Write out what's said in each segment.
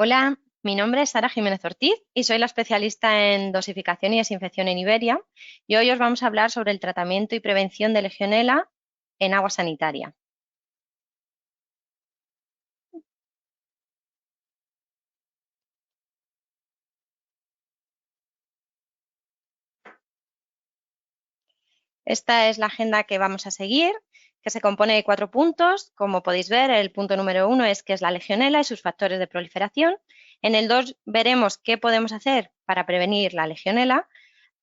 Hola, mi nombre es Sara Jiménez Ortiz y soy la especialista en dosificación y desinfección en Iberia, y hoy os vamos a hablar sobre el tratamiento y prevención de Legionela en agua sanitaria. Esta es la agenda que vamos a seguir, que se compone de 4 puntos. Como podéis ver, el punto número 1 es qué es la Legionela y sus factores de proliferación. En el 2 veremos qué podemos hacer para prevenir la Legionela,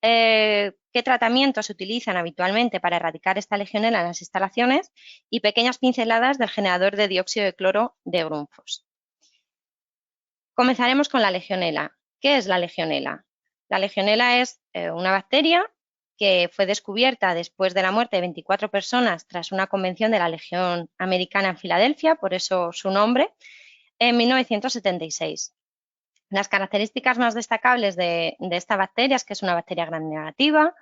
qué tratamientos se utilizan habitualmente para erradicar esta legionela en las instalaciones y pequeñas pinceladas del generador de dióxido de cloro de Grundfos. Comenzaremos con la legionela. ¿Qué es la legionela? La legionela es una bacteria que fue descubierta después de la muerte de 24 personas tras una convención de la Legión Americana en Filadelfia, por eso su nombre, en 1976. Las características más destacables de esta bacteria es que es una bacteria gram negativa,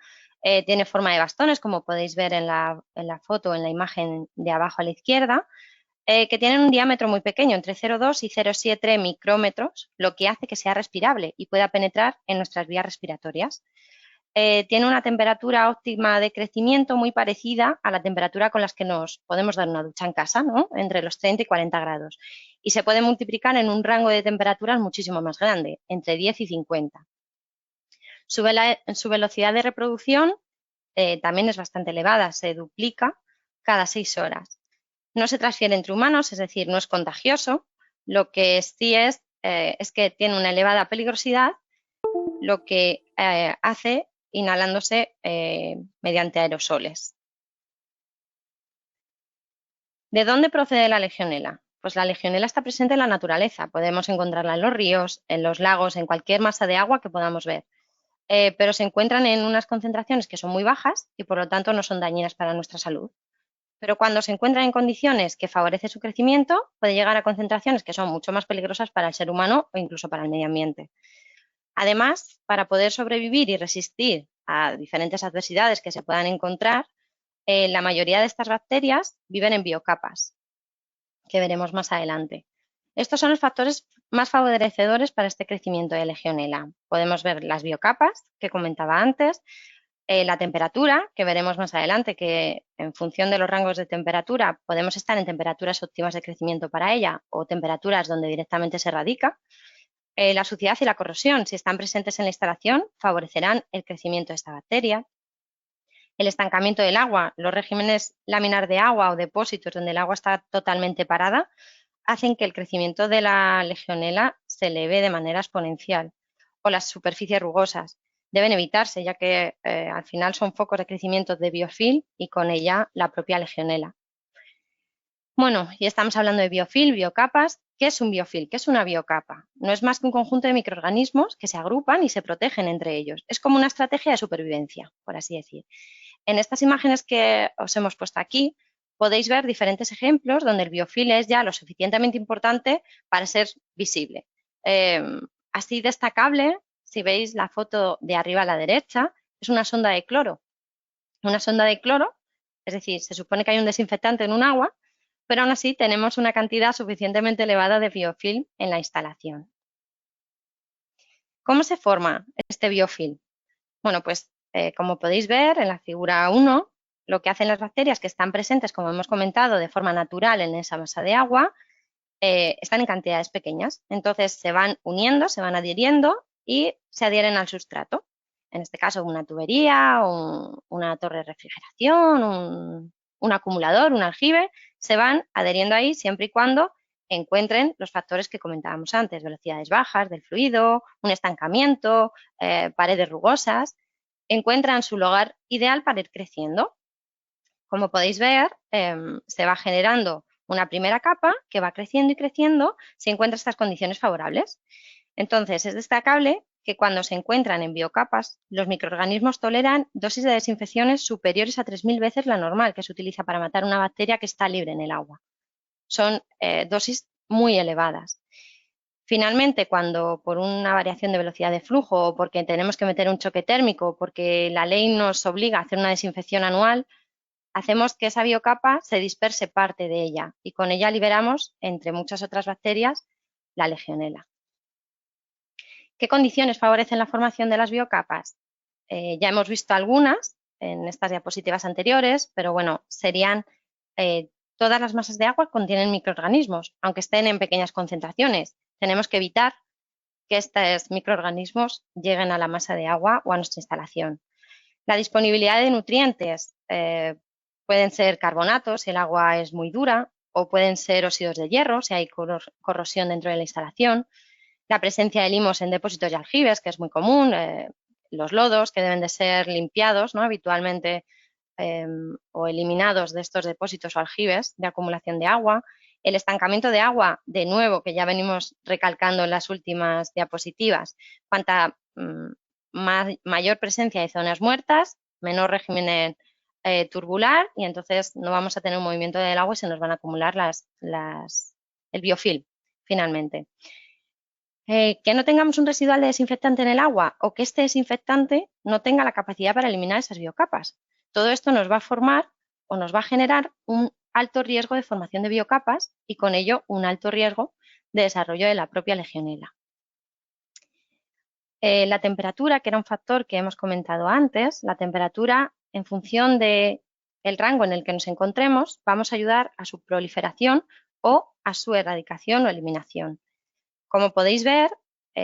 tiene forma de bastones, como podéis ver en la foto, en la imagen de abajo a la izquierda, que tienen un diámetro muy pequeño, entre 0,2 y 0,7 micrómetros, lo que hace que sea respirable y pueda penetrar en nuestras vías respiratorias. Tiene una temperatura óptima de crecimiento muy parecida a la temperatura con las que nos podemos dar una ducha en casa, ¿no? Entre los 30 y 40 grados. Y se puede multiplicar en un rango de temperaturas muchísimo más grande, entre 10 y 50. Su velocidad de reproducción también es bastante elevada, se duplica cada 6 horas. No se transfiere entre humanos, es decir, no es contagioso. Lo que sí es que tiene una elevada peligrosidad, lo que hace inhalándose mediante aerosoles. ¿De dónde procede la legionela? Pues la legionela está presente en la naturaleza. Podemos encontrarla en los ríos, en los lagos, en cualquier masa de agua que podamos ver. Pero se encuentran en unas concentraciones que son muy bajas y por lo tanto no son dañinas para nuestra salud. Pero cuando se encuentran en condiciones que favorecen su crecimiento, puede llegar a concentraciones que son mucho más peligrosas para el ser humano o incluso para el medio ambiente. Además, para poder sobrevivir y resistir a diferentes adversidades que se puedan encontrar, la mayoría de estas bacterias viven en biocapas, que veremos más adelante. Estos son los factores más favorecedores para este crecimiento de Legionela. Podemos ver las biocapas, que comentaba antes, la temperatura, que veremos más adelante, que en función de los rangos de temperatura podemos estar en temperaturas óptimas de crecimiento para ella o temperaturas donde directamente se radica. La suciedad y la corrosión, si están presentes en la instalación, favorecerán el crecimiento de esta bacteria. El estancamiento del agua, los regímenes laminar de agua o depósitos donde el agua está totalmente parada, hacen que el crecimiento de la legionela se eleve de manera exponencial. O las superficies rugosas deben evitarse, ya que al final son focos de crecimiento de biofilm y con ella la propia legionela. Bueno, y estamos hablando de biofilm, biocapas. ¿Qué es un biofilm? ¿Qué es una biocapa? No es más que un conjunto de microorganismos que se agrupan y se protegen entre ellos. Es como una estrategia de supervivencia, por así decir. En estas imágenes que os hemos puesto aquí, podéis ver diferentes ejemplos donde el biofilm es ya lo suficientemente importante para ser visible. Así destacable, si veis la foto de arriba a la derecha, es una sonda de cloro. Una sonda de cloro, es decir, se supone que hay un desinfectante en un agua, pero aún así tenemos una cantidad suficientemente elevada de biofilm en la instalación. ¿Cómo se forma este biofilm? Bueno, pues como podéis ver en la figura 1, lo que hacen las bacterias que están presentes, como hemos comentado, de forma natural en esa masa de agua, están en cantidades pequeñas. Entonces se van uniendo, se van adhiriendo y se adhieren al sustrato. En este caso, una tubería, una torre de refrigeración, un acumulador, un aljibe, se van adheriendo ahí siempre y cuando encuentren los factores que comentábamos antes, velocidades bajas del fluido, un estancamiento, paredes rugosas, encuentran su lugar ideal para ir creciendo. Como podéis ver, se va generando una primera capa que va creciendo y creciendo si encuentra estas condiciones favorables. Entonces, es destacable que cuando se encuentran en biocapas, los microorganismos toleran dosis de desinfecciones superiores a 3000 veces la normal que se utiliza para matar una bacteria que está libre en el agua. Son dosis muy elevadas. Finalmente, cuando por una variación de velocidad de flujo o porque tenemos que meter un choque térmico o porque la ley nos obliga a hacer una desinfección anual, hacemos que esa biocapa se disperse parte de ella y con ella liberamos, entre muchas otras bacterias, la legionela. ¿Qué condiciones favorecen la formación de las biocapas? Ya hemos visto algunas en estas diapositivas anteriores, pero bueno, serían todas las masas de agua contienen microorganismos, aunque estén en pequeñas concentraciones. Tenemos que evitar que estos microorganismos lleguen a la masa de agua o a nuestra instalación. La disponibilidad de nutrientes pueden ser carbonatos si el agua es muy dura, o pueden ser óxidos de hierro si hay corrosión dentro de la instalación. La presencia de limos en depósitos y aljibes, que es muy común, los lodos, que deben de ser limpiados, ¿no?, habitualmente, o eliminados de estos depósitos o aljibes de acumulación de agua. El estancamiento de agua, de nuevo, que ya venimos recalcando en las últimas diapositivas, cuanta mayor presencia de zonas muertas, menor régimen turbular, y entonces no vamos a tener un movimiento del agua y se nos van a acumular el biofilm, finalmente. Que no tengamos un residual de desinfectante en el agua, o que este desinfectante no tenga la capacidad para eliminar esas biocapas. Todo esto nos va a formar o nos va a generar un alto riesgo de formación de biocapas y con ello un alto riesgo de desarrollo de la propia legionela. La temperatura, que era un factor que hemos comentado antes, la temperatura, en función del rango en el que nos encontremos, vamos a ayudar a su proliferación o a su erradicación o eliminación. Como podéis ver,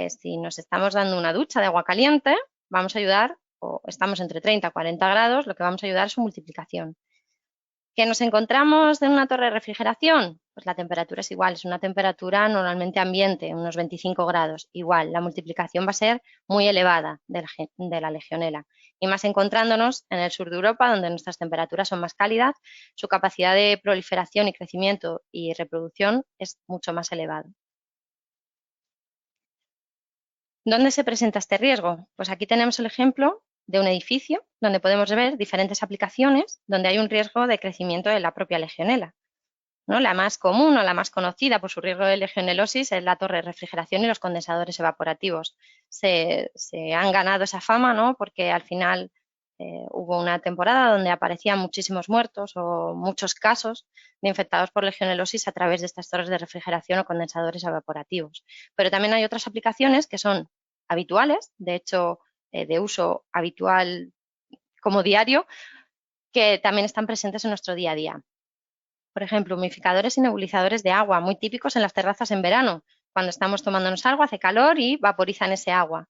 si nos estamos dando una ducha de agua caliente, vamos a ayudar, o estamos entre 30 y 40 grados, lo que vamos a ayudar es su multiplicación. ¿Que nos encontramos en una torre de refrigeración? Pues la temperatura es igual, es una temperatura normalmente ambiente, unos 25 grados. Igual, la multiplicación va a ser muy elevada de la legionela. Y más encontrándonos en el sur de Europa, donde nuestras temperaturas son más cálidas, su capacidad de proliferación y crecimiento y reproducción es mucho más elevada. ¿Dónde se presenta este riesgo? Pues aquí tenemos el ejemplo de un edificio donde podemos ver diferentes aplicaciones donde hay un riesgo de crecimiento de la propia legionela, ¿no? La más común o la más conocida por su riesgo de legionelosis es la torre de refrigeración y los condensadores evaporativos. Se han ganado esa fama, ¿no?, porque al final hubo una temporada donde aparecían muchísimos muertos o muchos casos de infectados por legionelosis a través de estas torres de refrigeración o condensadores evaporativos. Pero también hay otras aplicaciones que son habituales, de hecho, de uso habitual como diario, que también están presentes en nuestro día a día. Por ejemplo, humidificadores y nebulizadores de agua, muy típicos en las terrazas en verano, cuando estamos tomándonos algo, hace calor y vaporizan ese agua.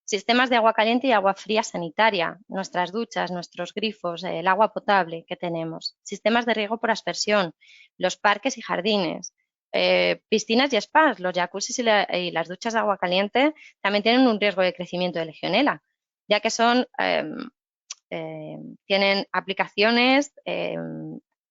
Sistemas de agua caliente y agua fría sanitaria, nuestras duchas, nuestros grifos, el agua potable que tenemos. Sistemas de riego por aspersión, los parques y jardines, piscinas y spas, los jacuzzis y las duchas de agua caliente también tienen un riesgo de crecimiento de legionela, ya que tienen aplicaciones,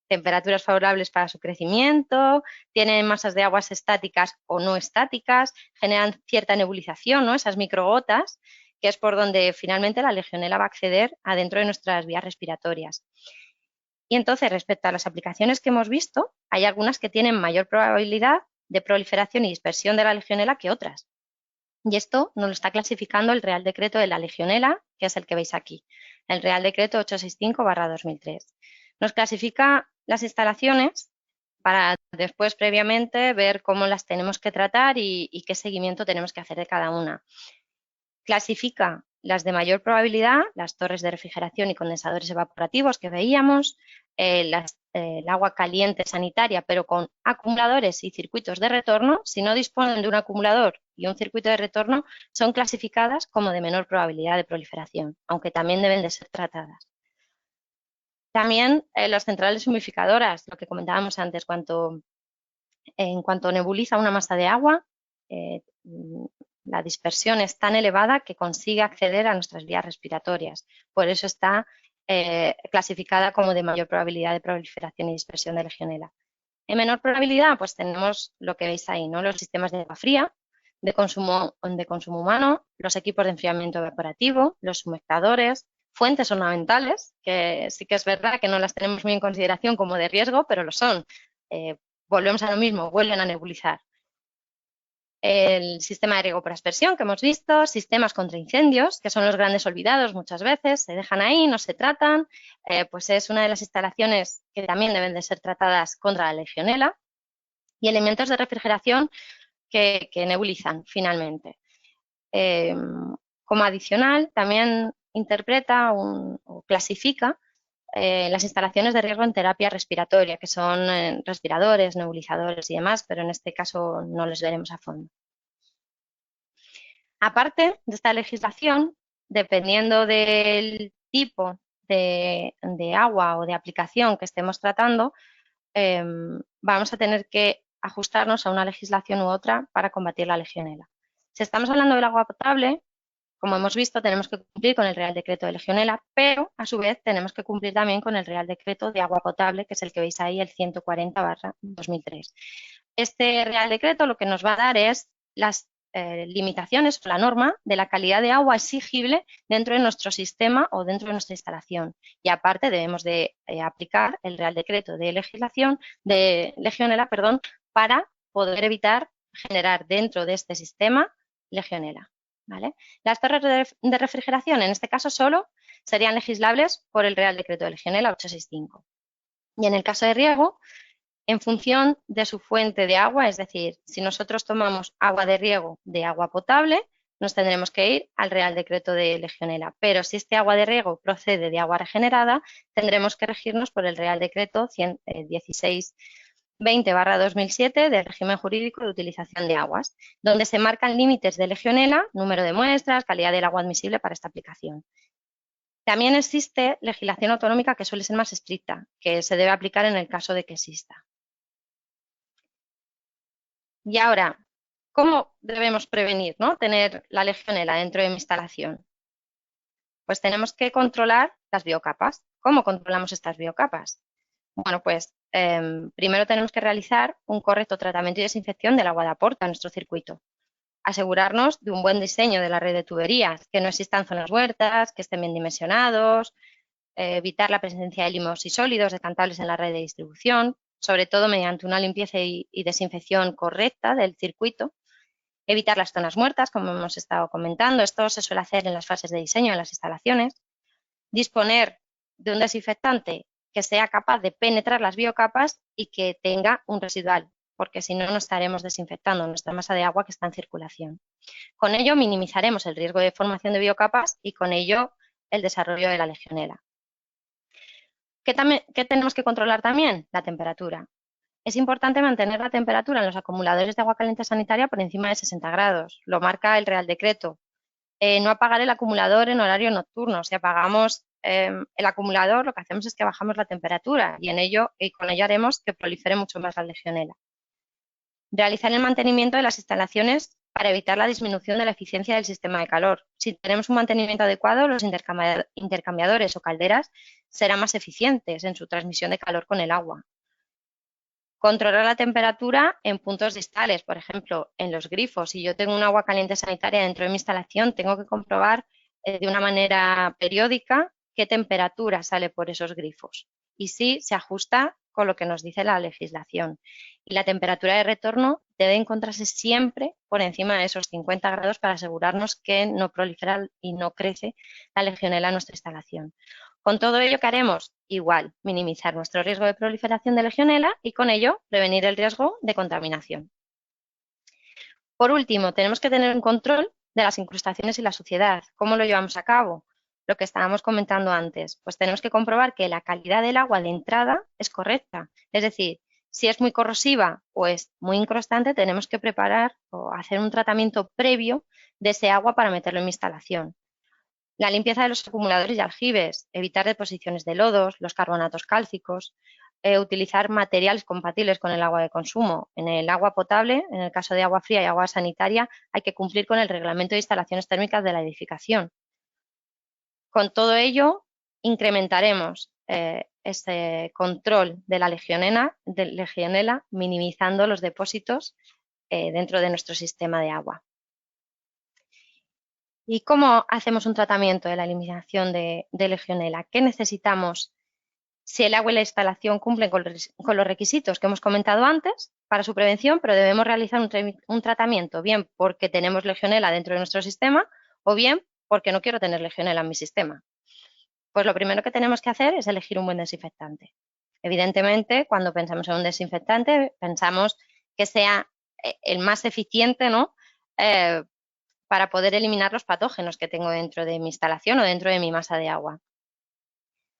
temperaturas favorables para su crecimiento, tienen masas de aguas estáticas o no estáticas, generan cierta nebulización, ¿no?, esas microgotas, que es por donde finalmente la legionela va a acceder adentro de nuestras vías respiratorias. Y entonces, respecto a las aplicaciones que hemos visto, hay algunas que tienen mayor probabilidad de proliferación y dispersión de la legionela que otras. Y esto nos lo está clasificando el Real Decreto de la Legionela, que es el que veis aquí, el Real Decreto 865/2003. Nos clasifica las instalaciones para después, previamente, ver cómo las tenemos que tratar y qué seguimiento tenemos que hacer de cada una. Clasifica las de mayor probabilidad, las torres de refrigeración y condensadores evaporativos que veíamos, el agua caliente sanitaria, pero con acumuladores y circuitos de retorno. Si no disponen de un acumulador y un circuito de retorno, son clasificadas como de menor probabilidad de proliferación, aunque también deben de ser tratadas. También las centrales humidificadoras, lo que comentábamos antes, en cuanto nebuliza una masa de agua, la dispersión es tan elevada que consigue acceder a nuestras vías respiratorias. Por eso está clasificada como de mayor probabilidad de proliferación y dispersión de legionela. En menor probabilidad, pues tenemos lo que veis ahí, ¿no?, los sistemas de agua fría, de consumo humano, los equipos de enfriamiento evaporativo, los humectadores, fuentes ornamentales, que sí que es verdad que no las tenemos muy en consideración como de riesgo, pero lo son. Volvemos a lo mismo, vuelven a nebulizar. El sistema de riego por aspersión que hemos visto, sistemas contra incendios, que son los grandes olvidados muchas veces, se dejan ahí, no se tratan, pues es una de las instalaciones que también deben de ser tratadas contra la legionela, y elementos de refrigeración que nebulizan finalmente. Como adicional, también interpreta o clasifica las instalaciones de riesgo en terapia respiratoria, que son respiradores, nebulizadores y demás, pero en este caso no les veremos a fondo. Aparte de esta legislación, dependiendo del tipo de agua o de aplicación que estemos tratando, vamos a tener que ajustarnos a una legislación u otra para combatir la legionela. Si estamos hablando del agua potable, como hemos visto, tenemos que cumplir con el Real Decreto de Legionela, pero a su vez tenemos que cumplir también con el Real Decreto de Agua Potable, que es el que veis ahí, el 140/2003. Este Real Decreto lo que nos va a dar es las limitaciones o la norma de la calidad de agua exigible dentro de nuestro sistema o dentro de nuestra instalación. Y aparte debemos de aplicar el Real Decreto de legislación de Legionela, para poder evitar generar dentro de este sistema legionela. ¿Vale? Las torres de refrigeración, en este caso solo, serían legislables por el Real Decreto de Legionela 865. Y en el caso de riego, en función de su fuente de agua, es decir, si nosotros tomamos agua de riego de agua potable, nos tendremos que ir al Real Decreto de Legionela. Pero si este agua de riego procede de agua regenerada, tendremos que regirnos por el Real Decreto 1620/2007 del régimen jurídico de utilización de aguas, donde se marcan límites de legionela, número de muestras, calidad del agua admisible para esta aplicación. También existe legislación autonómica que suele ser más estricta, que se debe aplicar en el caso de que exista. Y ahora, ¿cómo debemos prevenir, tener la legionela dentro de mi instalación? Pues tenemos que controlar las biocapas. ¿Cómo controlamos estas biocapas? Bueno, pues primero tenemos que realizar un correcto tratamiento y desinfección del agua de aporte a nuestro circuito. Asegurarnos de un buen diseño de la red de tuberías, que no existan zonas huertas, que estén bien dimensionados, evitar la presencia de limos y sólidos decantables en la red de distribución, sobre todo mediante una limpieza y desinfección correcta del circuito. Evitar las zonas muertas, como hemos estado comentando. Esto se suele hacer en las fases de diseño en las instalaciones. Disponer de un desinfectante que sea capaz de penetrar las biocapas y que tenga un residual, porque si no, no estaremos desinfectando nuestra masa de agua que está en circulación. Con ello minimizaremos el riesgo de formación de biocapas y con ello el desarrollo de la legionela. ¿Qué tenemos que controlar también? La temperatura. Es importante mantener la temperatura en los acumuladores de agua caliente sanitaria por encima de 60 grados. Lo marca el Real Decreto. No apagar el acumulador en horario nocturno. Si apagamos el acumulador, lo que hacemos es que bajamos la temperatura y con ello haremos que prolifere mucho más la legionela. Realizar el mantenimiento de las instalaciones para evitar la disminución de la eficiencia del sistema de calor. Si tenemos un mantenimiento adecuado, los intercambiadores o calderas serán más eficientes en su transmisión de calor con el agua. Controlar la temperatura en puntos distales, por ejemplo, en los grifos. Si yo tengo un agua caliente sanitaria dentro de mi instalación, tengo que comprobar de una manera periódica qué temperatura sale por esos grifos y si se ajusta con lo que nos dice la legislación. Y la temperatura de retorno debe encontrarse siempre por encima de esos 50 grados para asegurarnos que no prolifera y no crece la legionela en nuestra instalación. Con todo ello, ¿qué haremos? Igual, minimizar nuestro riesgo de proliferación de legionela y con ello prevenir el riesgo de contaminación. Por último, tenemos que tener un control de las incrustaciones y la suciedad. ¿Cómo lo llevamos a cabo? Lo que estábamos comentando antes. Pues tenemos que comprobar que la calidad del agua de entrada es correcta. Es decir, si es muy corrosiva o es muy incrustante, tenemos que preparar o hacer un tratamiento previo de ese agua para meterlo en mi instalación. La limpieza de los acumuladores y aljibes, evitar deposiciones de lodos, los carbonatos cálcicos, utilizar materiales compatibles con el agua de consumo. En el agua potable, en el caso de agua fría y agua sanitaria, hay que cumplir con el reglamento de instalaciones térmicas de la edificación. Con todo ello, incrementaremos ese control de la legionela, minimizando los depósitos dentro de nuestro sistema de agua. ¿Y cómo hacemos un tratamiento de la eliminación de legionela? ¿Qué necesitamos si el agua y la instalación cumplen con los requisitos que hemos comentado antes para su prevención, pero debemos realizar un tratamiento bien porque tenemos legionela dentro de nuestro sistema o bien porque no quiero tener legionela en mi sistema? Pues lo primero que tenemos que hacer es elegir un buen desinfectante. Evidentemente, cuando pensamos en un desinfectante, pensamos que sea el más eficiente, para poder eliminar los patógenos que tengo dentro de mi instalación o dentro de mi masa de agua.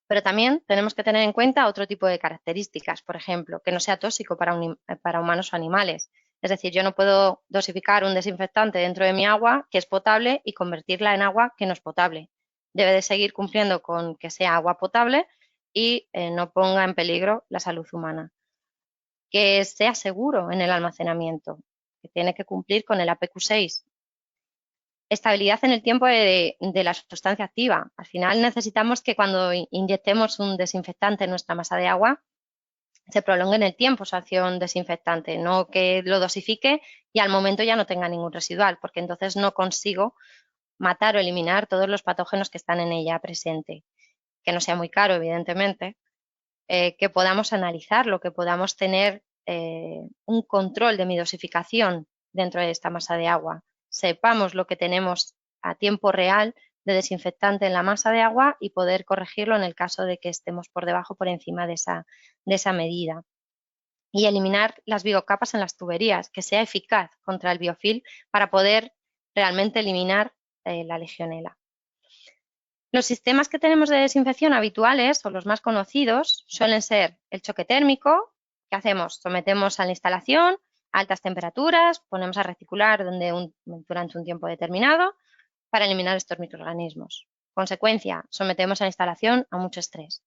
Pero también tenemos que tener en cuenta otro tipo de características, por ejemplo, que no sea tóxico para humanos o animales. Es decir, yo no puedo dosificar un desinfectante dentro de mi agua que es potable y convertirla en agua que no es potable. Debe de seguir cumpliendo con que sea agua potable y no ponga en peligro la salud humana. Que sea seguro en el almacenamiento, que tiene que cumplir con el APQ6. Estabilidad en el tiempo de la sustancia activa. Al final necesitamos que cuando inyectemos un desinfectante en nuestra masa de agua se prolongue en el tiempo su acción desinfectante, no que lo dosifique y al momento ya no tenga ningún residual, porque entonces no consigo matar o eliminar todos los patógenos que están en ella presente. Que no sea muy caro, evidentemente, que podamos analizarlo, que podamos tener un control de mi dosificación dentro de esta masa de agua. Sepamos lo que tenemos a tiempo real de desinfectante en la masa de agua y poder corregirlo en el caso de que estemos por debajo o por encima de esa medida. Y eliminar las biocapas en las tuberías, que sea eficaz contra el biofilm para poder realmente eliminar la legionela. Los sistemas que tenemos de desinfección habituales o los más conocidos suelen ser el choque térmico. ¿Qué hacemos? Sometemos a la instalación a altas temperaturas, ponemos a recircular durante un tiempo determinado para eliminar estos microorganismos. Consecuencia, sometemos a la instalación a mucho estrés.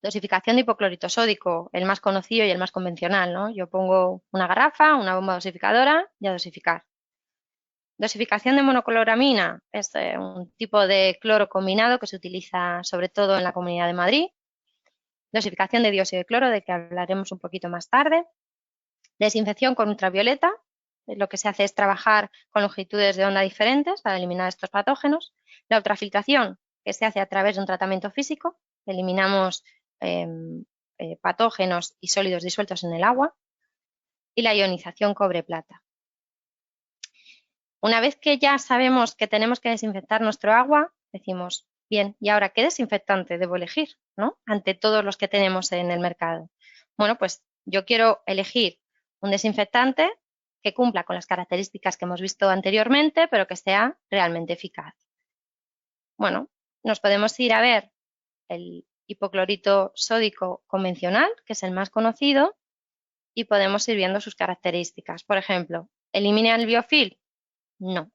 Dosificación de hipoclorito sódico, el más conocido y el más convencional, ¿no? Yo pongo una garrafa, una bomba dosificadora y a dosificar. Dosificación de monocloramina es un tipo de cloro combinado que se utiliza sobre todo en la Comunidad de Madrid. Dosificación de dióxido de cloro, de que hablaremos un poquito más tarde. Desinfección con ultravioleta. Lo que se hace es trabajar con longitudes de onda diferentes para eliminar estos patógenos. La ultrafiltración, que se hace a través de un tratamiento físico. Eliminamos patógenos y sólidos disueltos en el agua. Y la ionización cobre-plata. Una vez que ya sabemos que tenemos que desinfectar nuestro agua, decimos, bien, ¿y ahora qué desinfectante debo elegir, ¿no? Ante todos los que tenemos en el mercado. Bueno, pues yo quiero elegir un desinfectante que cumpla con las características que hemos visto anteriormente, pero que sea realmente eficaz. Bueno, nos podemos ir a ver el hipoclorito sódico convencional, que es el más conocido, y podemos ir viendo sus características. Por ejemplo, ¿elimina el biofilm? No.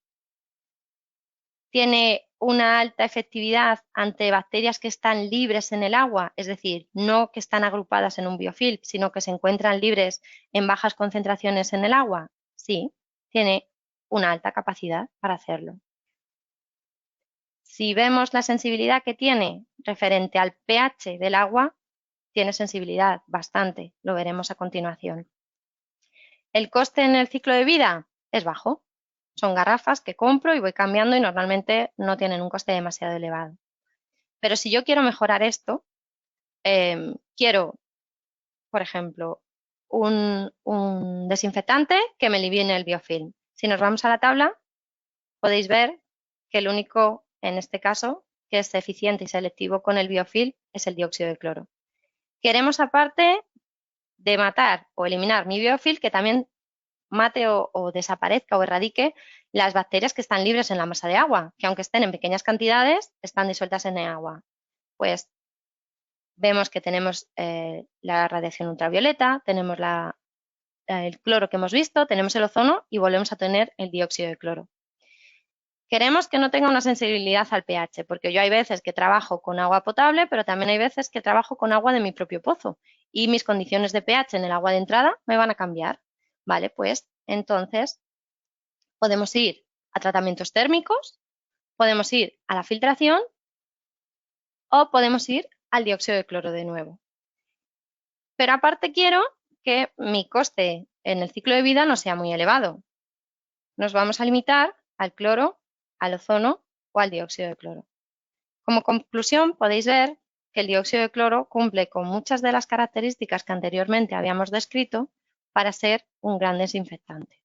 Tiene una alta efectividad ante bacterias que están libres en el agua, es decir, no que están agrupadas en un biofilm, sino que se encuentran libres en bajas concentraciones en el agua. Sí, tiene una alta capacidad para hacerlo. Si vemos la sensibilidad que tiene referente al pH del agua, tiene sensibilidad bastante, lo veremos a continuación. El coste en el ciclo de vida es bajo. Son garrafas que compro y voy cambiando y normalmente no tienen un coste demasiado elevado. Pero si yo quiero mejorar esto, quiero, por ejemplo, un desinfectante que me elimine el biofilm. Si nos vamos a la tabla, podéis ver que el único, en este caso, que es eficiente y selectivo con el biofilm es el dióxido de cloro. Queremos, aparte de matar o eliminar mi biofilm, que también mate o desaparezca o erradique las bacterias que están libres en la masa de agua, que aunque estén en pequeñas cantidades, están disueltas en el agua. Pues vemos que tenemos la radiación ultravioleta, tenemos el cloro que hemos visto, tenemos el ozono y volvemos a tener el dióxido de cloro. Queremos que no tenga una sensibilidad al pH, porque yo hay veces que trabajo con agua potable, pero también hay veces que trabajo con agua de mi propio pozo y mis condiciones de pH en el agua de entrada me van a cambiar. Vale, pues entonces podemos ir a tratamientos térmicos, podemos ir a la filtración o podemos ir al dióxido de cloro de nuevo. Pero aparte quiero que mi coste en el ciclo de vida no sea muy elevado. Nos vamos a limitar al cloro, al ozono o al dióxido de cloro. Como conclusión, podéis ver que el dióxido de cloro cumple con muchas de las características que anteriormente habíamos descrito para ser un gran desinfectante.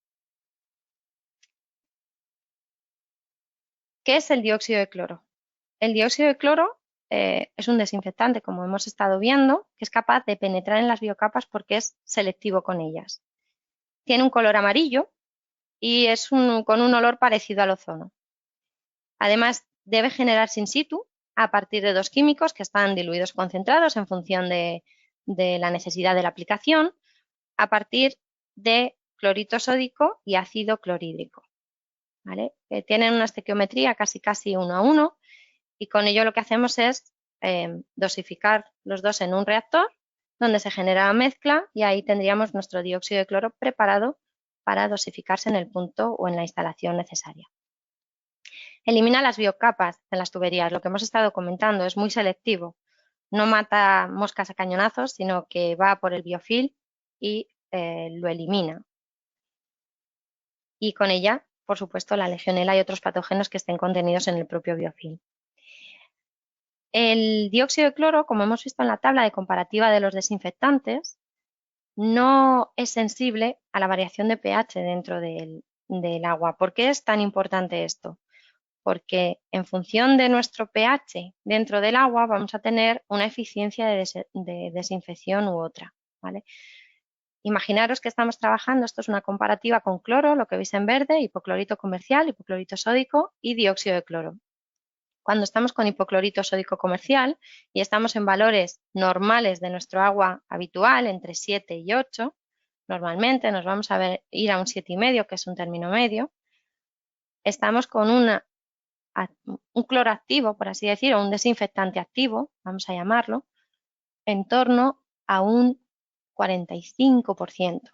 ¿Qué es el dióxido de cloro? El dióxido de cloro es un desinfectante, como hemos estado viendo, que es capaz de penetrar en las biocapas porque es selectivo con ellas. Tiene un color amarillo y es con un olor parecido al ozono. Además, debe generarse in situ a partir de dos químicos que están diluidos concentrados en función de la necesidad de la aplicación, a partir de clorito sódico y ácido clorhídrico. ¿Vale? Tienen una estequiometría casi 1:1 y con ello lo que hacemos es dosificar los dos en un reactor donde se genera la mezcla y ahí tendríamos nuestro dióxido de cloro preparado para dosificarse en el punto o en la instalación necesaria. Elimina las biocapas de las tuberías, lo que hemos estado comentando, es muy selectivo. No mata moscas a cañonazos, sino que va por el biofilm y lo elimina. Y con ella, por supuesto, la legionela y otros patógenos que estén contenidos en el propio biofilm. El dióxido de cloro, como hemos visto en la tabla de comparativa de los desinfectantes, no es sensible a la variación de pH dentro del agua. ¿Por qué es tan importante esto? Porque en función de nuestro pH dentro del agua vamos a tener una eficiencia de desinfección u otra, ¿vale? Imaginaros que estamos trabajando, esto es una comparativa con cloro, lo que veis en verde, hipoclorito comercial, hipoclorito sódico y dióxido de cloro. Cuando estamos con hipoclorito sódico comercial y estamos en valores normales de nuestro agua habitual, entre 7 y 8, normalmente nos vamos a ir a un 7,5, que es un término medio, estamos con un cloro activo, por así decirlo, un desinfectante activo, vamos a llamarlo, en torno a un 45%.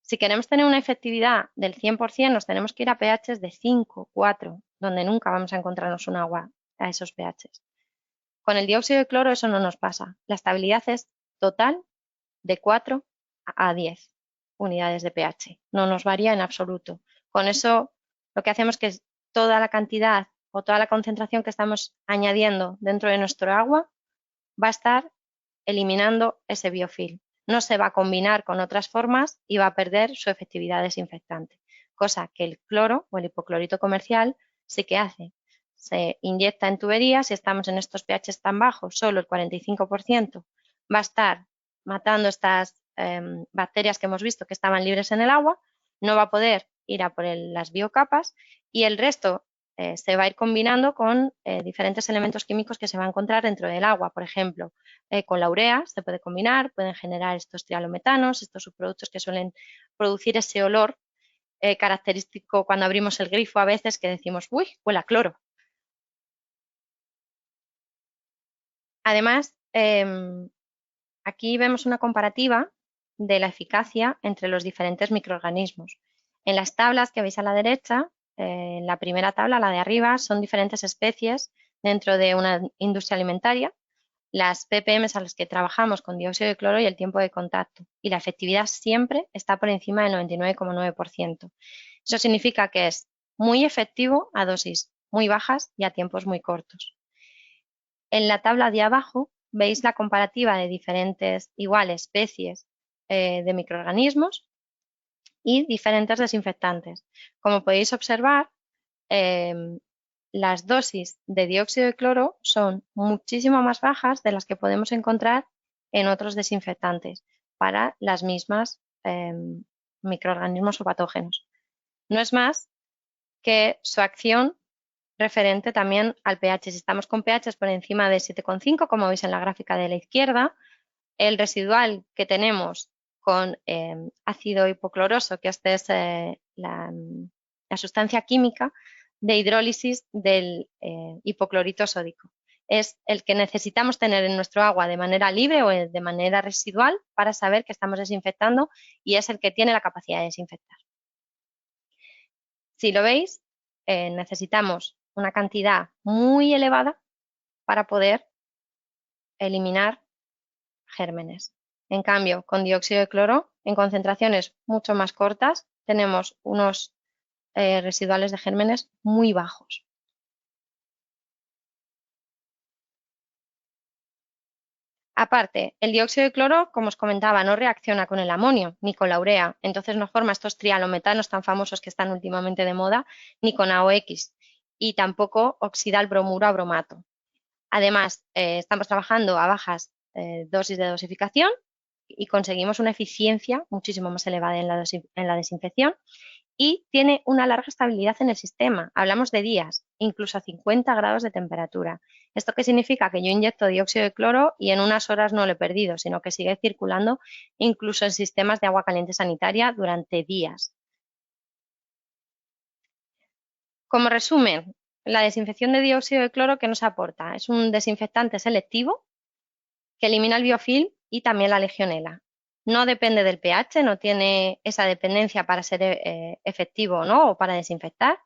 Si queremos tener una efectividad del 100%, nos tenemos que ir a pHs de 5, 4, donde nunca vamos a encontrarnos un agua a esos pHs. Con el dióxido de cloro eso no nos pasa. La estabilidad es total de 4 a 10 unidades de pH. No nos varía en absoluto. Con eso lo que hacemos es que toda la cantidad o toda la concentración que estamos añadiendo dentro de nuestro agua va a estar eliminando ese biofilm. No se va a combinar con otras formas y va a perder su efectividad desinfectante, cosa que el cloro o el hipoclorito comercial sí que hace. Se inyecta en tuberías, si estamos en estos pHs tan bajos, solo el 45% va a estar matando estas bacterias que hemos visto que estaban libres en el agua, no va a poder ir a por las biocapas y el resto se va a ir combinando con diferentes elementos químicos que se va a encontrar dentro del agua. Por ejemplo, con la urea se puede combinar, pueden generar estos trialometanos, estos subproductos que suelen producir ese olor característico cuando abrimos el grifo a veces que decimos, uy, huele a cloro. Además, aquí vemos una comparativa de la eficacia entre los diferentes microorganismos. En las tablas que veis a la derecha, en la primera tabla, la de arriba, son diferentes especies dentro de una industria alimentaria, las ppm a las que trabajamos con dióxido de cloro y el tiempo de contacto. Y la efectividad siempre está por encima del 99,9%. Eso significa que es muy efectivo a dosis muy bajas y a tiempos muy cortos. En la tabla de abajo veis la comparativa de diferentes especies de microorganismos y diferentes desinfectantes. Como podéis observar, las dosis de dióxido de cloro son muchísimo más bajas de las que podemos encontrar en otros desinfectantes para las mismas microorganismos o patógenos. No es más que su acción referente también al pH. Si estamos con pHs por encima de 7,5, como veis en la gráfica de la izquierda, el residual que tenemos con ácido hipocloroso, que esta es la sustancia química de hidrólisis del hipoclorito sódico. Es el que necesitamos tener en nuestro agua de manera libre o de manera residual para saber que estamos desinfectando y es el que tiene la capacidad de desinfectar. Si lo veis, necesitamos una cantidad muy elevada para poder eliminar gérmenes. En cambio, con dióxido de cloro, en concentraciones mucho más cortas, tenemos unos residuales de gérmenes muy bajos. Aparte, el dióxido de cloro, como os comentaba, no reacciona con el amonio ni con la urea, entonces no forma estos trialometanos tan famosos que están últimamente de moda, ni con AOX, y tampoco oxida el bromuro a bromato. Además, estamos trabajando a bajas dosis de dosificación y conseguimos una eficiencia muchísimo más elevada en la desinfección y tiene una larga estabilidad en el sistema. Hablamos de días, incluso a 50 grados de temperatura. ¿Esto qué significa? Que yo inyecto dióxido de cloro y en unas horas no lo he perdido, sino que sigue circulando incluso en sistemas de agua caliente sanitaria durante días. Como resumen, la desinfección de dióxido de cloro, ¿qué nos aporta? Es un desinfectante selectivo que elimina el biofilm y también la legionela. No depende del pH, no tiene esa dependencia para ser efectivo o no, o para desinfectar.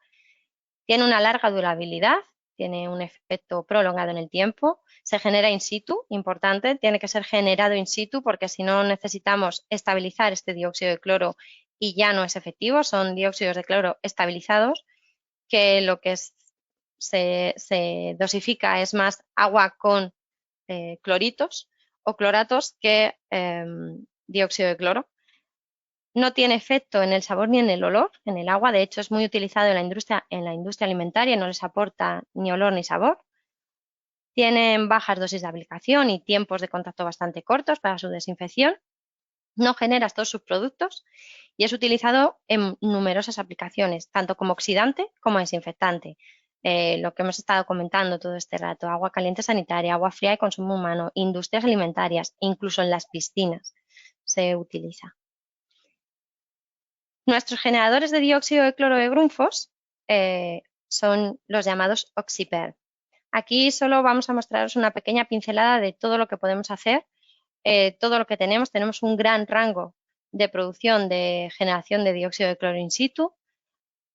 Tiene una larga durabilidad, tiene un efecto prolongado en el tiempo, se genera in situ, importante, tiene que ser generado in situ porque si no necesitamos estabilizar este dióxido de cloro y ya no es efectivo, son dióxidos de cloro estabilizados, que lo que se dosifica es más agua con cloritos o cloratos que dióxido de cloro. No tiene efecto en el sabor ni en el olor, en el agua. De hecho, es muy utilizado en la industria alimentaria, no les aporta ni olor ni sabor. Tienen bajas dosis de aplicación y tiempos de contacto bastante cortos para su desinfección. No genera estos subproductos y es utilizado en numerosas aplicaciones, tanto como oxidante como desinfectante. Lo que hemos estado comentando todo este rato, agua caliente sanitaria, agua fría de consumo humano, industrias alimentarias, incluso en las piscinas se utiliza. Nuestros generadores de dióxido de cloro de grunfos son los llamados Oxyper. Aquí solo vamos a mostraros una pequeña pincelada de todo lo que podemos hacer, todo lo que tenemos. Tenemos un gran rango de producción de generación de dióxido de cloro in situ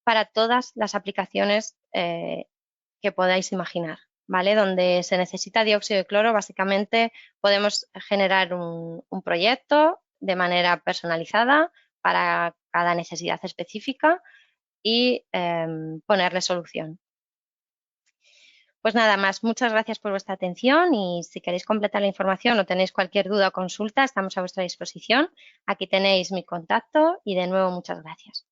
para todas las aplicaciones que podáis imaginar, ¿vale? Donde se necesita dióxido de cloro, básicamente podemos generar un proyecto de manera personalizada para cada necesidad específica y ponerle solución. Pues nada más, muchas gracias por vuestra atención y si queréis completar la información o tenéis cualquier duda o consulta, estamos a vuestra disposición. Aquí tenéis mi contacto y de nuevo muchas gracias.